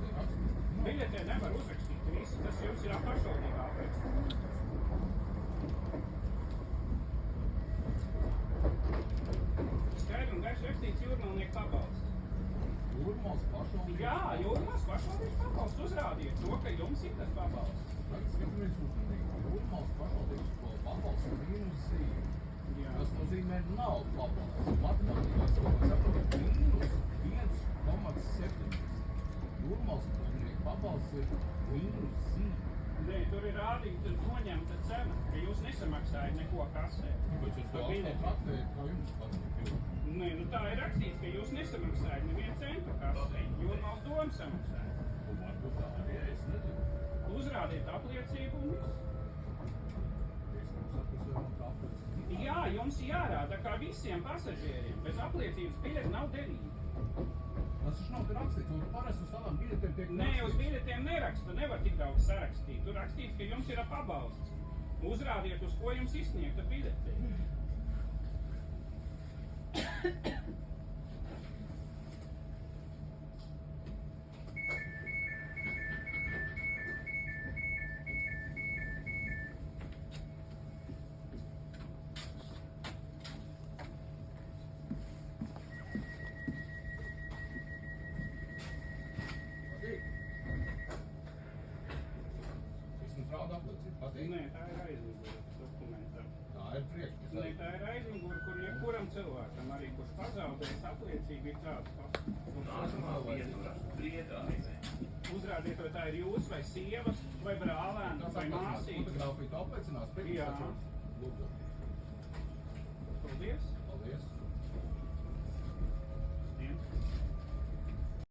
biļetē rakstīt. Biļetē nevar uzrakstīt visu, tas jums ir pašvaldībā aprakstīts. Skaidri un gaiši rakstīts Jūrmalnieku pabalsts. Jūrmals pašvaldības. Jā, Jūrmals pašvaldības pabalsts. Uzrādiet to, ka jums ir tas pabalsts. Tagad skatāmies uzmanīgi. Jūrmals pašvaldības pabalsts ir mīnusīja. Tas nozīmē nav pabalsts. Matemātikā saprotat mīnus 1,7. Jūrmals pabalsts ir mīnusīja. Nē, tur ir rādīta noņemta cena, ka jūs nesamaksājat neko kasē. Bet jūs to atveidojat, kā jums patīk. Nē, nu tā ir rakstīts, ka jūs nesamaksājat nevienu centu kasē. Jūrmals doma samaksāja. Un varbūt tā arī es nezinu. Uzrādiet apliecību un viss. Es nesaprotu, kāpēc. Jā, jums jārāda kā visiem pasažieriem. Bez apliecības biļete nav derīga. Tas taču nav rakstīts, un parasti uz tādām biļetēm tiek Nē, uz biļetēm neraksta, nevar tik daudz sarakstīt. Tur rakstīts, ka jums ir pabalsts. Uzrādiet, uz ko jums izsniegta biļete. Nē, tā ir aizmugure dokumentā. Tā ir priekšpusē. Nē, tā ir aizmugure, kur jebkuram cilvēkam, arī kurš pazaudējis apliecību, ir tāds Uzrādiet, vai tā ir jūs, vai sievas, vai brālēns, vai māsītes. Fotogrāfija apliecinās priekšpusē. Jā. Lūdzu. Paldies. Paldies.